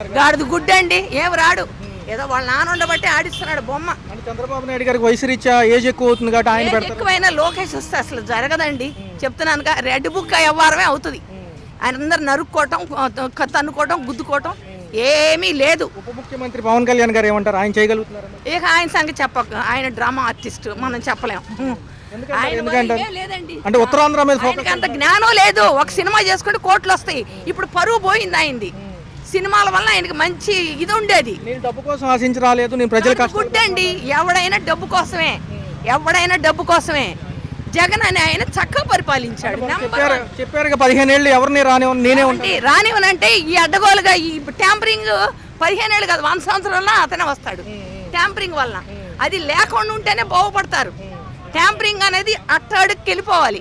గాడిది గుడ్డ అండి, ఏం రాడు. ఏదో వాళ్ళ నాన్న ఉండబట్టి ఆడిస్తున్నాడు బొమ్మ. చంద్రబాబు నాయుడు గారికి వయసు రీత్యా ఏజ్ ఎక్కువ అవుతుంది కాబట్టి ఆయన పెడతారు. ఎక్కువైనా లోకేష్ వస్తే అసలు జరగదండి, చెప్తున్నాను. రెడ్ బుక్ వ్యవహారమే అవుతుంది. ఆయన అందరు నరుక్కోవటం, తన్నుకోవటం, గుద్దుకోవటం ఏమీ లేదు. ఉప ముఖ్యమంత్రి పవన్ కళ్యాణ్ గారు ఏమంటారు? ఆయన చేయగలుగుతున్నారు? ఇక ఆయన సంగతి చెప్పక, ఆయన డ్రామా ఆర్టిస్ట్, మనం చెప్పలేం. అంటే ఉత్తరాంధ్ర మీద అంత జ్ఞానం లేదు. ఒక సినిమా చేసుకుంటే కోట్లు వస్తాయి. ఇప్పుడు పరువు పోయింది ఆయనది. సినిమాల వల్ల ఆయనకి మంచి ఇది ఉండేది. నేను డబ్బు కోసం ఆశించి రాలేదు, నేను ప్రజలకు గుడ్డండి. ఎవడైనా డబ్బు కోసమే, ఎవడైనా డబ్బు కోసమే. జగన్ అని ఆయన చక్కగా పరిపాలించాడు. చెప్పారు 15 ఏళ్ళు ఎవరిని రానివనంటే ఈ అడ్డగోలుగా ఈ ట్యాంపరింగ్ 15 ఏళ్ళు కాదు, 100 సంవత్సరాల్లో అతనే వస్తాడు. ట్యాంపరింగ్ వల్ల అది లేకుండా ఉంటేనే బాగుపడతారు. ట్యాంపరింగ్ అనేది అట్టడుకి వెళ్ళిపోవాలి.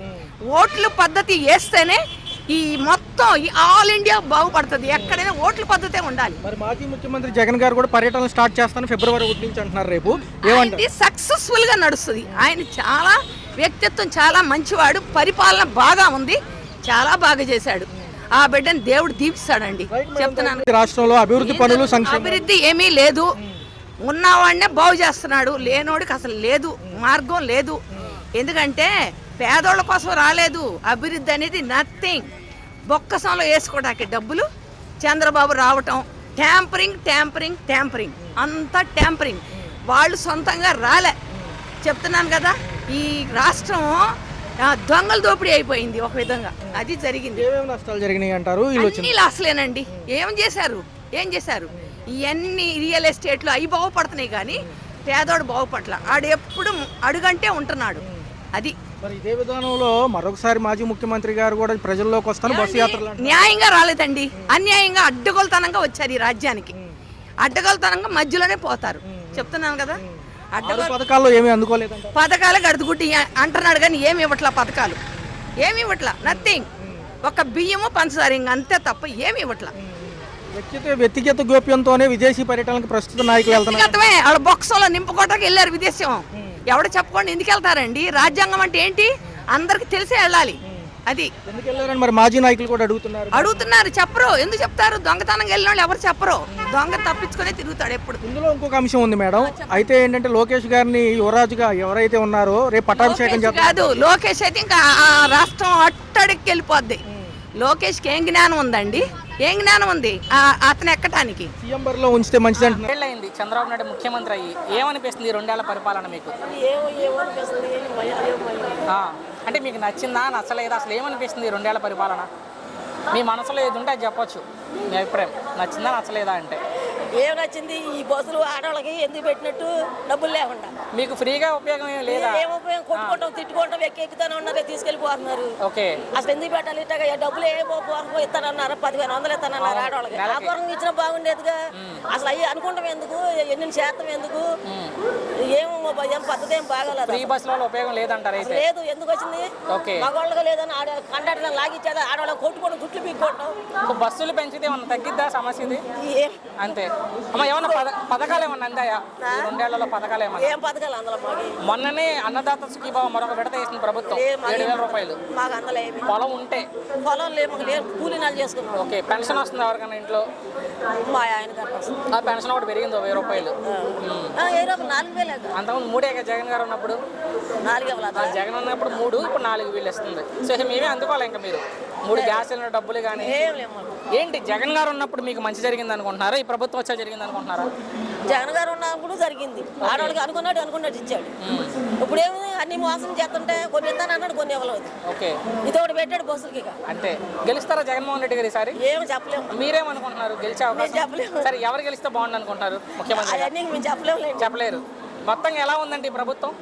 ఓట్ల పద్ధతి వేస్తేనే ఈ మొత్తం ఆల్ ఇండియా బాగుపడుతుంది. ఎక్కడైనా ఓట్ల పద్ధతే ఉండాలి. మరి మాజీ ముఖ్యమంత్రి జగన్ గారు కూడా పర్యటన స్టార్ట్ చేస్తాను ఫిబ్రవరి 1 నుంచి అంటున్నారు. రేపు సక్సెస్ఫుల్ గా నడుస్తుంది. ఆయన చాలా వ్యక్తిత్వం, చాలా మంచివాడు. పరిపాలన బాగా ఉంది, చాలా బాగా చేశాడు. ఆ బిడ్డని దేవుడు దీపిస్తాడండి, చెప్తున్నాను. రాష్ట్రంలో అభివృద్ధి పనులు, అభివృద్ధి ఏమీ లేదు. ఉన్నవాడినే బాగు చేస్తున్నాడు, లేనోడికి అసలు లేదు, మార్గం లేదు. ఎందుకంటే పేదోళ్ళ కోసం రాలేదు. అభివృద్ధి అనేది నథింగ్. బొక్కసంలో వేసుకోవడానికి డబ్బులు చంద్రబాబు రావటం, ట్యాంపరింగ్ ట్యాంపరింగ్ ట్యాంపరింగ్, అంతా ట్యాంపరింగ్. వాళ్ళు సొంతంగా రాలే, చెప్తున్నాను కదా. ఈ రాష్ట్రం దొంగల దోపిడీ అయిపోయింది ఒక విధంగా. అది జరిగింది. నష్టాలు జరిగినాయి అంటారు. అన్ని లాస్లేనండి. ఏం చేశారు? ఇవన్నీ రియల్ ఎస్టేట్లు అవి బాగుపడుతున్నాయి కానీ పేదోడు బాగుపట్ల. ఆడు ఎప్పుడు అడుగంటే ఉంటున్నాడు. అది మరి ఇదే విధానంలో మరొకసారి మాజీ ముఖ్యమంత్రి గారు కూడా ప్రజల్లోకి వస్తాను బస్సు యాత్రలు. న్యాయంగా రాలేదండి, అన్యాయంగా అడ్డగోలుతనంగా వచ్చారు ఈ రాజ్యానికి. అడ్డగోలుతనంగా మధ్యలోనే పోతారు, చెప్తున్నాను కదా. పథకాల్లో ఏమీ అందుకోలేదు. పథకాలు గడుదుగుట్టి అంటున్నాడు కానీ ఏమి ఇవ్వట్లా, పథకాలు ఏమి ఇవ్వట్లా, నథింగ్. ఒక బియ్యము పంచదార అంతే తప్ప ఏమి ఇవ్వట్లా. వ్యక్తిగత గోప్యంతోనే విదేశీ పర్యటనకు ప్రస్తుత నాయకులు వెళ్తున్నారు. వాళ్ళ బొక్సంలో నింపుకోవటానికి వెళ్ళారు విదేశం. ఎవడ చెప్పుకోండి ఎందుకు వెళ్తారండి? రాజ్యాంగం అంటే ఏంటి అందరికి తెలిసే వెళ్ళాలి. అది మరి మాజీ నాయకులు కూడా అడుగుతున్నారు, చెప్పరు. ఎందుకు చెప్తారు? దొంగతనంగా వెళ్ళిన వాళ్ళు ఎవరు చెప్పరు. దొంగ తప్పించుకునే తిరుగుతాడు ఎప్పుడు. ఇందులో ఇంకొక అంశం ఉంది మేడం. అయితే ఏంటంటే లోకేష్ గారిని యువరాజుగా ఎవరైతే ఉన్నారో రేపు పట్టాభిషేకం కాదు. లోకేష్ అయితే ఇంకా ఆ రాష్ట్రం అట్టడికి వెళ్ళిపోద్ది. లోకేష్కి ఏం జ్ఞానం ఉందండి? ఏం జ్ఞానం ఉంది అతను ఎక్కటానికి? సీఎం బరిలో ఉంచితే మంచిది అంటున్నారు. ఏళ్ళైంది చంద్రబాబు నాయుడు ముఖ్యమంత్రి అయ్యి. ఏమనిపిస్తుంది 2 ఏళ్ల పరిపాలన మీకు? అంటే మీకు నచ్చిందా, నచ్చలేదా? అసలు ఏమనిపిస్తుంది 2 ఏళ్ల పరిపాలన? మీ మనసులో ఏది ఉంటే అది చెప్పొచ్చు, మీ అభిప్రాయం. నచ్చిందా, నచ్చలేదా అంటే? ఏం నచ్చింది? ఈ బస్సులు ఆడవాళ్ళకి ఎందుకు పెట్టినట్టు డబ్బులు లేకుండా. మీకు ఫ్రీగా ఉపయోగం ఏం లేదా? ఏం ఉపయోగం? కొట్టుకోవటం, తిట్టుకోవటం, ఎక్కితానే ఉన్నారు, తీసుకెళ్ళిపోతున్నారు. ఓకే, అసలు ఎందుకు పెట్టాలి? ఇట్టగా డబ్బులు ఏమో ఇస్తానన్నారు, 1500 ఇస్తానన్నారు ఆడవాళ్ళకి. వ్యాపారం ఇచ్చినా బాగుండేదిగా. అసలు అవి అనుకుంటాం ఎందుకు? ఎన్ని శాతం ఎందుకు? ఏం పద్ధతి ఏం బాగాలేదు. ఫ్రీ బస్సుల వల్ల ఉపయోగం లేదంటారు అయితే? లేదు. ఎందుకు వచ్చింది? మగవాళ్ళగా లేదని కండక్టర్ లాగిచ్చేదా? ఆడవాళ్ళకి కొట్టుకోవడం, చుట్లు పీక్కోవడం. బస్సులు పెంచితే ఏమన్నా తగ్గిద్దా సమస్య ఇది? అంతే అమ్మ. ఏమన్నా పథకాలు ఏమన్నా అందాయా 2 ఏళ్లలో? పథకాలు ఏమన్నా? ఏం పథకాలు అందరూ? మొన్ననే అన్నదాత సుఖీభావ మరొక విడత వేసిన ప్రభుత్వం 7,000 రూపాయలు. మాకు అందలేదు. పొలం ఉంటే? పొలం లేదు, కూలీ నాలు చేసుకున్నాం. ఓకే, పెన్షన్ వస్తుంది ఎవరికైనా ఇంట్లో? మా ఆయన గారు ఆ పెన్షన్ ఒకటి పెరిగింది 1000 రూపాయలు. 4,000. అంతకుముందు 3 జగన్ గారు ఉన్నప్పుడు 4 జగన్ ఉన్నప్పుడు 3, ఇప్పుడు 4,000 ఇస్తుంది. సో మేమే అందుకోవాలి. ఇంకా మీరు 3 గ్యాస్ సిలిండర్ డబ్బులు కానీ ఏంటి? జగన్ గారు ఉన్నప్పుడు మీకు మంచి జరిగింది అనుకుంటున్నారా? ఈ ప్రభుత్వం వచ్చా జరిగింది అనుకుంటున్నారా? జగన్ గారు ఉన్నప్పుడు జరిగింది. ఆడవాళ్ళకి అనుకున్నట్టు ఇచ్చాడు. ఇప్పుడు ఏమి అన్ని మోసం చేస్తుంటే కొన్ని ఇస్తానన్నాడు, కొన్ని ఇవ్వలేదు. ఓకే, ఇది ఒకటి పెట్టాడు బస్సులకి. అంటే గెలుస్తారా జగన్మోహన్ రెడ్డి గారు ఈసారి? ఏమి చెప్పలేము. మీరేమనుకుంటున్నారు? గెలిచే అవకాశం చెప్పలేము. సరే, ఎవరు గెలిస్తే బాగుంది అనుకుంటారు ముఖ్యమంత్రి? అవన్నీ మేము చెప్పలేరు. మొత్తంగా ఎలా ఉందండి ఈ ప్రభుత్వం?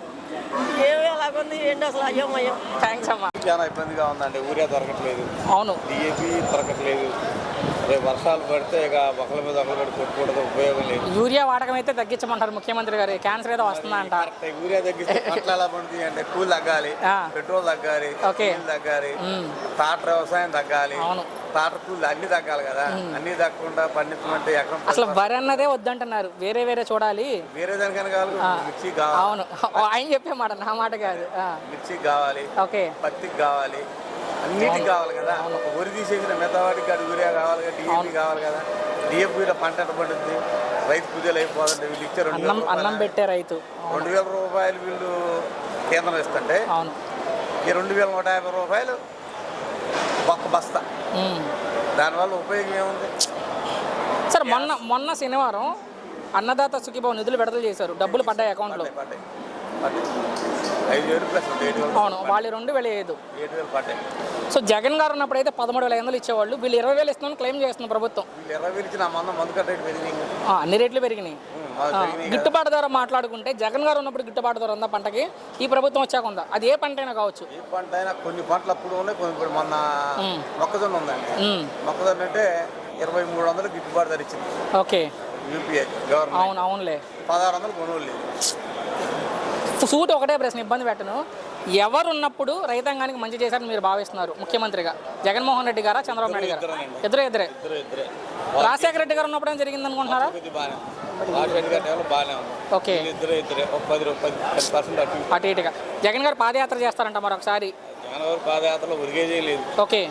ఏమి ఎలాగుంది ఏంటి అసలు? అయ్యో. థ్యాంక్స్ అమ్మా. చాలా ఇబ్బందిగా ఉందండి. ఊరియా దొరకట్లేదు, అవును, డిఏపి దొరకట్లేదు. రేపు వర్షాలు పడితే ఇక ఒకరి మీద ఒకరు పడి కొట్టుకోవడం ఉపయోగం లేదు. యూరియా వాడకం అయితే తగ్గించమంటారు ముఖ్యమంత్రి గారు. క్యాన్సర్ ఏదో వస్తుందా అంట. యూరియా తగ్గిస్తే పంటలు ఎలా పండుతాయి అంటే కూలి తగ్గాలి, పెట్రోల్ తగ్గాలి, తగ్గాలి, టాటర్ వ్యవసాయం తగ్గాలి, టాటర్ కూలి అన్ని తగ్గాలి కదా. అన్ని తగ్గకుండా పండించమంటే ఎక్కడ అసలు వరి అన్నదే వద్దంటున్నారు. వేరే చూడాలి. వేరే దానికైనా కావాలి. మిర్చి కావాలి. అవును, ఆయన చెప్పే మాట, నా మాట కాదు. మిర్చి కావాలి, ఓకే, పత్తికి కావాలి, అన్నిటికి కావాలి కదా. ఒక వరి తీసేసిన మిగతా వాటికి అది యూరియా కావాలి కదా, డిఏపి కావాలి కదా. డిఏపీలో పంట ఎట్ట పడుద్ది, రైతు కుదేలు అయిపోతుంది. వీళ్ళు ఇచ్చే అన్నం పెట్టే రైతు 2,000 రూపాయలు వీళ్ళు కేంద్రం ఇస్తుంటే ఈ 2,150 రూపాయలు ఒక్క బస్తా. దానివల్ల ఉపయోగం ఏముంది సార్? మొన్న శనివారం అన్నదాత సుఖీభావ నిధులు విడుదల చేశారు, డబ్బులు పడ్డాయి అకౌంట్లో. 5,000 ప్లస్ 7,000. అవును, వాళ్ళు 2,005. 7,000 పడ్డాయి. సో జగన్ గారు ఉన్నప్పుడు అయితే 13,500 ఇచ్చేవాళ్ళు, వీళ్ళు 20,000 ఇస్తున్నామని క్లెయిమ్ చేస్తున్నారు ప్రభుత్వం. వీళ్ళు 20,000 ఇచ్చిన మందు కట్ట రేటు పెరిగింది, అన్ని రేట్లు పెరిగినాయి. గిట్టుబాటు ధర మాట్లాడుకుంటే జగన్ గారు ఉన్నప్పుడు గిట్టుబాటు ధర ఉందా పంటకి? ఈ ప్రభుత్వం వచ్చాక ఉందా? అది ఏ పంట అయినా కావచ్చు. ఏ పంట అయినా కొన్ని పంటలు అప్పుడు ఉన్నాయి, కొన్ని ఇప్పుడు మొన్న మొక్కజొన్న ఉందండి. మొక్కజొన్న అంటే 2,300 గిట్టుబాటు ధర ఇచ్చింది. Okay, UPA government. అవునులే, 1,600 కొనుగోలు లేదు. సూట్ ఒకటే ప్రశ్న, ఇబ్బంది పెట్టను. ఎవరు ఉన్నప్పుడు రైతాంగానికి మంచి చేశారని మీరు భావిస్తున్నారు ముఖ్యమంత్రిగా? జగన్మోహన్ రెడ్డి గారా, చంద్రబాబు నాయుడు గారా? ఇద్దరే. రాజశేఖర రెడ్డి గారు ఉన్నప్పుడు ఏం జరిగింది అనుకుంటున్నారా? ఓకే, అటు ఇటుగా. జగన్ గారు పాదయాత్ర చేస్తారంట మరొకసారి. పాదయాత్రలో ఉరిగేజీ లేదు. ఓకే,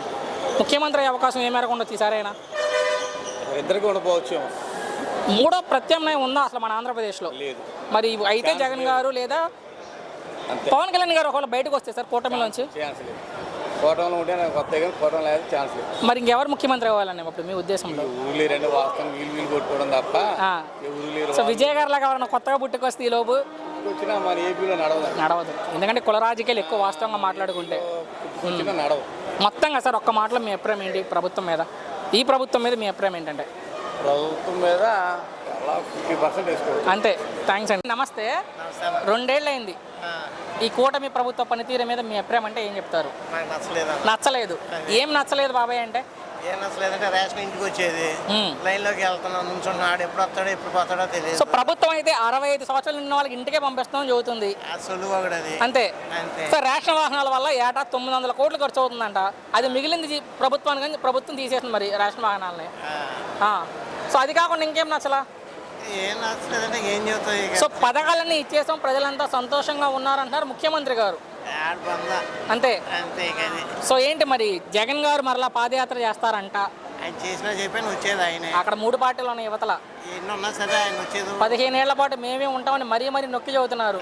ముఖ్యమంత్రి అయ్యే అవకాశం ఏ మేరకు ఉండొచ్చు ఈసారైనా? ఇద్దరికి ఉండకపోవచ్చు. మూడో ప్రత్యామ్నాయం ఉందా అసలు మన ఆంధ్రప్రదేశ్లో? లేదు. మరి అయితే జగన్ గారు లేదా పవన్ కళ్యాణ్ గారు ఒకవేళ బయటకు వస్తే సార్ కూటమిలోంచి? కూటమిలో ఉంటే కొత్తగా కూటమి లేదు, ఛాన్స్ లేదు. మరి ఇంకెవరు ముఖ్యమంత్రి అవ్వాలండి ఇప్పుడు మీ ఉద్దేశంలో? ఊర్లీ రెండు వాస్తవం వీలు కొట్టుకోవడం తప్ప. సో విజయ్ గారు లాగా ఎవరైనా కొత్తగా పుట్టుకొస్తే ఈ లోపు వచ్చినా మన ఏపీలో నడవదు. ఎందుకంటే కుల రాజకీయాలు ఎక్కువ వాస్తవంగా మాట్లాడుకుంటే నడవదు. మొత్తంగా సార్ ఒక్క మాటలో మీ అభిప్రాయం ఏంటి ప్రభుత్వం మీద? ఈ ప్రభుత్వం మీద మీ అభిప్రాయం ఏంటంటే? ప్రభుత్వం మీద 50% వేసుకోవచ్చు అంతే. థ్యాంక్స్ అండి. నమస్తే. 2 ఏళ్ళు అయింది ఈ కూటమి ప్రభుత్వ పనితీరు మీద మీ అభిప్రాయం అంటే ఏం చెప్తారు? నచ్చలేదు. ఏం నచ్చలేదు బాబాయ్ అంటే? ఏం నచ్చలేదంటే రేషన్ ఇంటికి వచ్చేది, లైన్లోకి వెళ్తున్నాం, నుంచున్నాడు, ఎప్పుడు వస్తాడో ఎప్పుడు పోతాడో తెలియదు. సో ప్రభుత్వం అయితే 65 సంవత్సరాలు నిన్న వాళ్ళకి ఇంటికే పంపిస్తామని చెబుతుంది. అంతే. సో రేషన్ వాహనాల వల్ల ఏటా 900 కోట్లు ఖర్చు అవుతుందంట. అది మిగిలింది ప్రభుత్వానికి, ప్రభుత్వం తీసేసింది మరి రేషన్ వాహనాలని. సో అది కాకుండా ఇంకేం నచ్చలా? ఏం నచ్చలేదంటే ఏం చెబుతాయి. సో పథకాలన్నీ ఇచ్చేసాం, ప్రజలంతా సంతోషంగా ఉన్నారంటారు ముఖ్యమంత్రి గారు. అంతే. సో ఏంటి మరి జగన్ గారు మరలా పాదయాత్ర చేస్తారంట? ఆయన చేసినా చెప్పాను, వచ్చేది ఆయన. అక్కడ 3 పార్టీలు ఉన్నాయి యువతల. ఎన్నున్నా సరే ఆయన వచ్చేది. 15 ఏళ్ల పాటు మేమే ఉంటామని మరీ నొక్కి చెబుతున్నారు.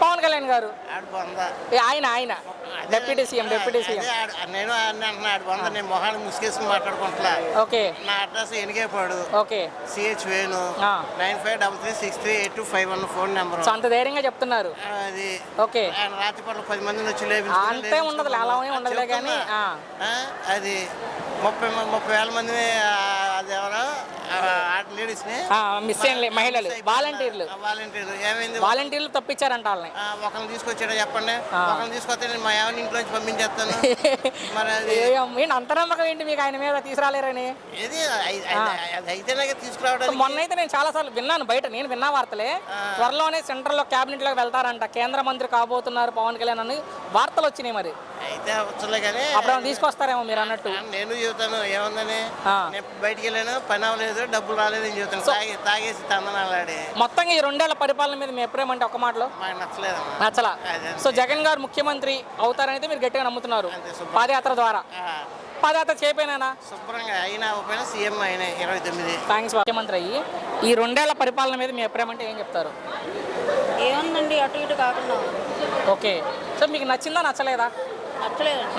పవన్ కళ్యాణ్ గారు. ఆయన డిప్యూటీ సీఎం. నేను అంటున్నాడు వంద, నేను మొహాన్ని ముసుకేసుకుని మాట్లాడుకుంటా. ఓకే. నా address Enigepadu. Okay. CH Venu 9533638251 phone number. అంత ధైర్యంగా చెప్తున్నారు. అది ఓకే. ఆయన రాత్రిపూట 10 మందిని వచ్చి లేదు, అంతే ఉండదు, అలా ఉండదులే కానీ అది 30,000 మందిని అది ఎవరో లేడీస్ని మిస్ అయ్యే మహిళలు వాలంటీర్లు ఏమైంది? వాలంటీర్లు తప్పించారంట వాళ్ళని. ఒకరిని తీసుకొచ్చాడో చెప్పండి, ఒకరిని తీసుకొస్తే నేను మా ఎవరిని ఇంట్లోంచి పంపించేస్తాను. మరి అది అంత నమ్మకం ఏంటి మీకు ఆయన మీద తీసుకురాలేరని? ఏది అయితేనే తీసుకురావడం. మొన్న అయితే నేను చాలా సార్లు విన్నాను, బయట నేను విన్నా వార్తలే. త్వరలోనే సెంట్రల్ లో క్యాబినెట్ లోకి వెళ్తారంట, కేంద్ర మంత్రి కాబోతున్నారు పవన్ కళ్యాణ్ అని వార్తలు వచ్చినాయి. మరి అయితే వచ్చలే కానీ అప్పుడు తీసుకొస్తారేమో మీరు అన్నట్టు. నేను చెబుతాను ఏముందని, నేను బయటికి వెళ్ళాను, పని అవ్వలేదు, డబ్బులు రాలేదు అని చెబుతాను. తాగేసి తందనాలాడి. మొత్తంగా ఈ 2 ఏళ్ల పరిపాలన మీద మీ అభిప్రాయం అంటే ఒక మాటలో? నచ్చలా. సో జగన్ గారు ముఖ్యమంత్రి అవుతారనైతే మీరు గట్టిగా నమ్ముతున్నారు పాదయాత్ర ద్వారా. పాదయాత్ర చేయపోయినా శుభ్రంగా అయినా సీఎం అయినా 29. థ్యాంక్స్. ముఖ్యమంత్రి అయ్యి ఈ 2 ఏళ్ల పరిపాలన మీద మీ అభిప్రాయం అంటే ఏం చెప్తారు? ఏముందండి, అటు ఇటు కాకుండా. ఓకే. సో మీకు నచ్చిందా నచ్చలేదా?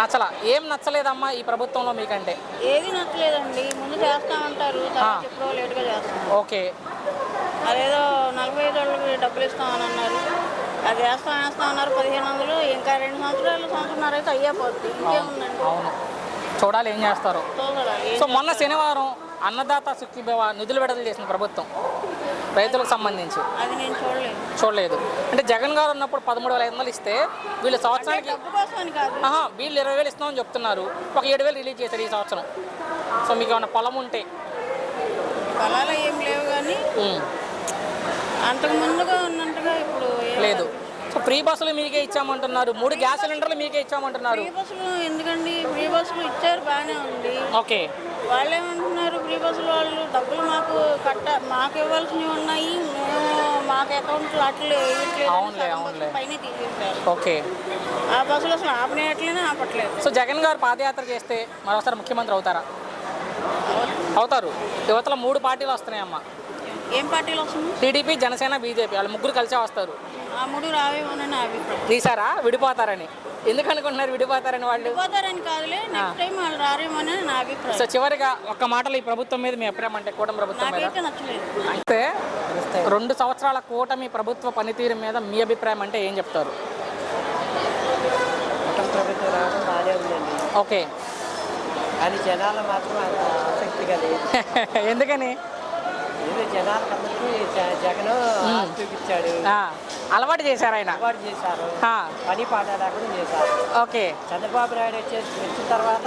నచ్చలా. ఏం నచ్చలేదమ్మా ఈ ప్రభుత్వంలో మీకంటే? ఏది నచ్చలేదండి. ముందు చేస్తామంటారు, ఎప్పుడో లేటుగా చేస్తాం. ఓకే. అదేదో 45 ఏళ్ళకి డబ్బులు ఇస్తామని అన్నారు, అది వేస్తామన్నారు 1500. ఇంకా 2 సంవత్సరాలు అయితే అయ్యేపోద్ది. ఇంకేముందండి. అవును, చూడాలి ఏం చేస్తారో. సో మొన్న శనివారం అన్నదాత సుఖీభవ నిధులు విడుదల చేసిన ప్రభుత్వం రైతులకు సంబంధించి. అది నేను చూడలేదు. అంటే జగన్ గారు ఉన్నప్పుడు 13,500 ఇస్తే వీళ్ళు సంవత్సరానికి వీళ్ళు 20,000 ఇస్తామని చెప్తున్నారు. ఒక 7,000 రిలీజ్ చేశారు ఈ సంవత్సరం. సో మీకు ఏమైనా పొలం ఉంటే? పొలాలు ఏం లేవు కానీ అంతకు ముందుగా ఉన్నట్టుగా ఇప్పుడు లేదు. సో ఫ్రీ బస్సులు మీకే ఇచ్చామంటున్నారు, 3 గ్యాస్ సిలిండర్లు మీకే ఇచ్చామంటున్నారు. ఫ్రీ బస్సులు ఎందుకండి? ఫ్రీ బస్సులు ఇచ్చారు, బాగానే ఉంది. ఓకే. వాళ్ళు ఏమంటున్నారు, ఫ్రీ బస్సులు వాళ్ళు డబ్బులు మాకు ఇవ్వాల్సినవి ఉన్నాయి, మేము మాకు అకౌంట్లు అట్లు అవునులే. పైన తీసేసారు. ఓకే. ఆ బస్సులు అసలు ఆపనేయట్లేనే ఆపట్లేదు. సో జగన్ గారు పాదయాత్ర చేస్తే మరోసారి ముఖ్యమంత్రి అవుతారా? అవుతారు. యువతలో 3 పార్టీలు వస్తున్నాయమ్మా. ఏం పార్టీలు వస్తుంది? టీడీపీ, జనసేన, బీజేపీ వాళ్ళు 3 కలిసే వస్తారు. ఆ 3 రావేమోనని నా అభిప్రాయం. ఈసారా విడిపోతారని? ఎందుకు అనుకుంటున్నారు విడిపోతారని? వాళ్ళు పోతారని కాదులే, నెక్స్ట్ టైం వాళ్ళు రారేమోనని నా అభిప్రాయం. సో చివరిగా ఒక్క మాటలో ఈ ప్రభుత్వం మీద మీ అభిప్రాయం అంటే, కూటమి ప్రభుత్వం మీద నాకైతే నచ్చలేదు. అయితే 2 సంవత్సరాల కూటమి ప్రభుత్వ పనితీరు మీద మీ అభిప్రాయం అంటే ఏం చెప్తారు? ప్రభుత్వం రావడం బాగానే ఉందండి. ఓకే. కానీ జనాలు మాత్రం అంత ఆసక్తిగా లేదు. ఎందుకని? ఏదో జనాలకందరికీ జగన్ చూపించాడు, అలవాటు చేశారు ఆయన. అలవాటు చేశారు, పని పాట లేకుండా చేశారు. ఓకే. చంద్రబాబు నాయుడు వచ్చిన తర్వాత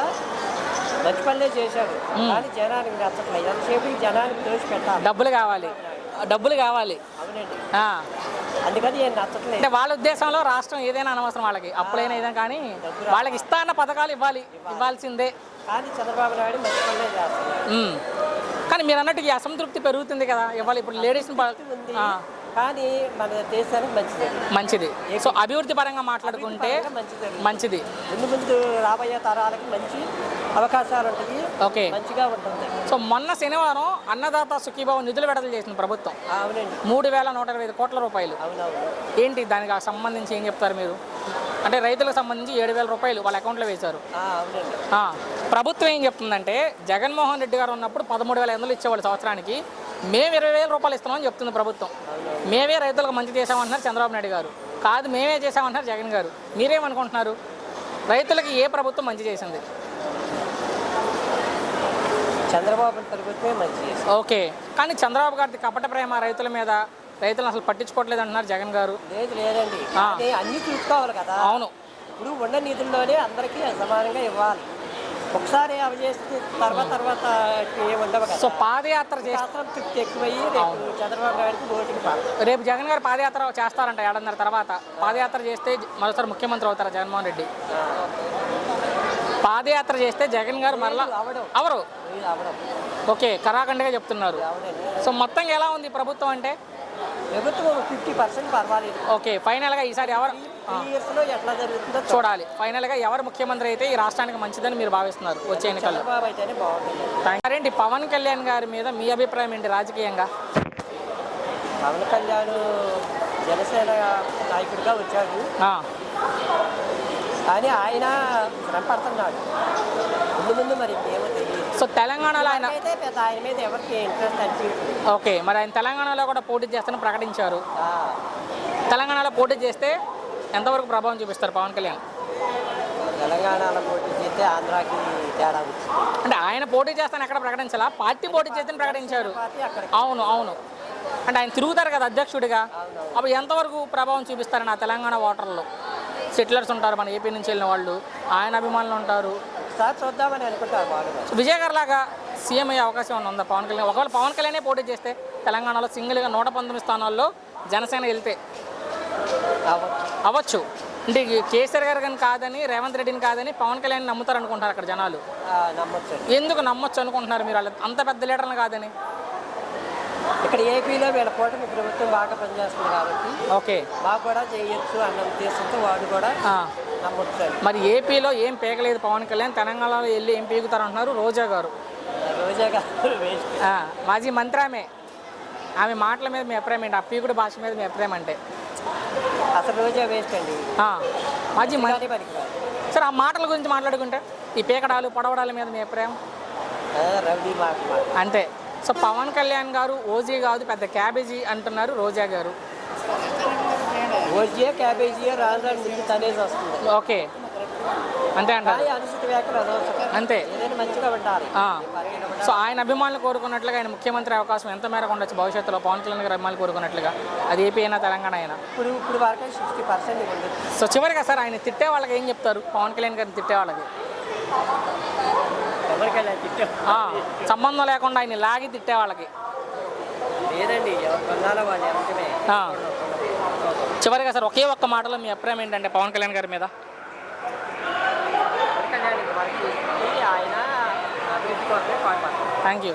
మంచి పనులే చేశాడు, కానీ జనానికి నచ్చట్లేదు. ఎంతసేపు జనానికి దోషి పెట్టాలి, డబ్బులు కావాలి. అవునండి. అందుకని ఏం నచ్చట్లేదు. అంటే వాళ్ళ ఉద్దేశంలో రాష్ట్రం ఏదైనా అనవసరం వాళ్ళకి, అప్పులైనా ఏదైనా, కానీ వాళ్ళకి ఇస్తా అన్న పథకాలు ఇవ్వాల్సిందే. కానీ చంద్రబాబు నాయుడు మంచి పనులే చేస్తున్నారు. కానీ మీరు అన్నట్టు ఈ అసంతృప్తి పెరుగుతుంది కదా ఇవాళ. ఇప్పుడు లేడీస్ ఉంది, కానీ మన దేశానికి మంచిది. సో అభివృద్ధి పరంగా మాట్లాడుకుంటే మంచిది. ముందు రాబోయే తరాలకి మంచి అవకాశాలు ఉంటాయి. ఓకే, మంచిగా ఉంటుంది. సో మొన్న శనివారం అన్నదాత సుఖీభావ నిధులు విడుదల చేసిన ప్రభుత్వం. అవునండి. 3,125 కోట్ల రూపాయలు. అవునవును. ఏంటి దానికి సంబంధించి ఏం చెప్తారు మీరు? అంటే రైతులకు సంబంధించి 7,000 రూపాయలు వాళ్ళ అకౌంట్లో వేశారు. ప్రభుత్వం ఏం చెప్తుందంటే, జగన్మోహన్ రెడ్డి గారు ఉన్నప్పుడు 13,500 ఇచ్చేవాళ్ళు సంవత్సరానికి, మేము 20,000 రూపాయలు ఇస్తున్నామని చెప్తుంది ప్రభుత్వం. మేమే రైతులకు మంచి చేసామంటున్నారు చంద్రబాబు నాయుడు గారు. కాదు, మేమే చేసామంటున్నారు జగన్ గారు. మీరేమనుకుంటున్నారు? రైతులకి ఏ ప్రభుత్వం మంచి చేసింది? చంద్రబాబు ప్రభుత్వమే మంచి చేసింది. ఓకే, కానీ చంద్రబాబు గారి కపట ప్రేమ రైతుల మీద, రైతులను అసలు పట్టించుకోవట్లేదు అంటున్నారు జగన్ గారు. లేదండి, అన్ని చూసుకోవాలి కదా. అవును. ఇప్పుడు ఉన్న నిధుల్లోనే అందరికీ సమానంగా ఇవ్వాలి. ఒకసారి అవి చేస్తే తర్వాత ఏముండవు కదా. సో పాదయాత్ర తృప్తి ఎక్కువయ్యి చంద్రబాబు నాయుడుకి ఓటింగ్. రేపు జగన్ గారు పాదయాత్ర చేస్తారంట 7:30 తర్వాత. పాదయాత్ర చేస్తే మరోసారి ముఖ్యమంత్రి అవుతారా జగన్మోహన్ రెడ్డి? పాదయాత్ర చేస్తే జగన్ గారు మరలా అవరు. ఓకే, కరాఖండిగా చెప్తున్నారు. సో మొత్తంగా ఎలా ఉంది ప్రభుత్వం అంటే? ప్రభుత్వం 50% పర్వాలేదు. ఓకే, ఫైనల్గా ఈసారి ఎవరు ఎట్లా జరుగుతుందో చూడాలి. ఫైనల్గా ఎవరు ముఖ్యమంత్రి అయితే ఈ రాష్ట్రానికి మంచిదని మీరు భావిస్తున్నారు వచ్చే ఎన్నికల్లో? అయితేనే బాగుంటుంది. ఏంటి పవన్ కళ్యాణ్ గారి మీద మీ అభిప్రాయం ఏంటి రాజకీయంగా? పవన్ కళ్యాణ్ జనసేన నాయకుడిగా వచ్చాడు, కానీ ఆయన శ్రమపడుతున్నాడు. ముందు మరి ఏమో తెలియదు. సో తెలంగాణలో ఆయన మీద ఎవరికి ఇంట్రెస్ట్ అనిపించదు. ఓకే, మరి ఆయన తెలంగాణలో కూడా పోటీ చేస్తానని ప్రకటించారు. తెలంగాణలో పోటీ చేస్తే ఎంతవరకు ప్రభావం చూపిస్తారు పవన్ కళ్యాణ్? తెలంగాణలో పోటీ చేస్తే ఆంధ్రాకి తేడా వచ్చింది. అంటే ఆయన పోటీ చేస్తాను ఎక్కడ ప్రకటించాలా, పార్టీ పోటీ చేస్తానని ప్రకటించారు. అవును. అంటే ఆయన తిరుగుతారు కదా అధ్యక్షుడిగా, అప్పుడు ఎంతవరకు ప్రభావం చూపిస్తారు నా తెలంగాణ ఓటర్లు? సెటిలర్స్ ఉంటారు, మన ఏపీ నుంచి వెళ్ళిన వాళ్ళు, ఆయన అభిమానులు ఉంటారు. చూద్దామని అనుకుంటారు. విజయ్ గారు లాగా సీఎం అయ్యే అవకాశం ఉందా పవన్ కళ్యాణ్? ఒకవేళ పవన్ కళ్యాణే పోటీ చేస్తే తెలంగాణలో సింగిల్గా 119 స్థానాల్లో జనసేన వెళ్తే అవ్వచ్చు. అంటే కేసీఆర్ గారు కానీ కాదని, రేవంత్ రెడ్డిని కాదని పవన్ కళ్యాణ్ నమ్ముతారు అనుకుంటారు అక్కడ జనాలు. ఎందుకు నమ్మొచ్చు అనుకుంటున్నారు మీరు? వాళ్ళు అంత పెద్ద లీడర్లు కాదని. ఇక్కడ ఏపీలో వీళ్ళ కూటమి ప్రభుత్వం బాగా పనిచేస్తుంది కాబట్టి ఓకే, బాగా కూడా చేయొచ్చు అన్న ఉద్దేశంతో వాడు కూడా నమ్మొచ్చు. మరి ఏపీలో ఏం పీకలేదు పవన్ కళ్యాణ్, తెలంగాణలో వెళ్ళి ఏం పీకుతారు అంటున్నారు రోజా గారు. మాజీ మంత్రి ఆమె మాటల మీద మీ అభిప్రాయం ఏంటి? ఆ పీకుడు భాష మీద మీ అభిప్రాయం అంటే? అసలు రోజా వేస్ట్ అండి, మాజీ మంత్రి. సరే, ఆ మాటల గురించి మాట్లాడుకుంటే ఈ పీకడాలు పొడవడాల మీద మీ అభిప్రాయం? అంతే. సో పవన్ కళ్యాణ్ గారు ఓజీ కాదు, పెద్ద క్యాబేజీ అంటున్నారు రోజా గారు. ఓజీ క్యాబేజీ రాను ముందు తనేసి వస్తుంది. ఓకే, అంతే అంటారు. అంతే. మంచిగా ఉంటారు. సో ఆయన అభిమానులు కోరుకున్నట్లుగా ఆయన ముఖ్యమంత్రి అవకాశం ఎంత మేరకు ఉండొచ్చు భవిష్యత్తులో? పవన్ కళ్యాణ్ గారు అభిమానులు కోరుకున్నట్లుగా, అది ఏపీ అయినా తెలంగాణ అయినా. ఇప్పుడు వరకు 60% ఉండదు. సో చివరిగా సార్, ఆయన తిట్టే వాళ్ళకి ఏం చెప్తారు? పవన్ కళ్యాణ్ గారిని తిట్టే వాళ్ళకి సంబంధం లేకుండా ఆయన లాగి తిట్టే వాళ్ళకి లేదండి, చివరిగా సార్ ఒకే ఒక్క మాటలో మీ అభిప్రాయం ఏంటంటే పవన్ కళ్యాణ్ గారి మీద? ఆయన అభివృద్ధి కోసమే థ్యాంక్ యూ.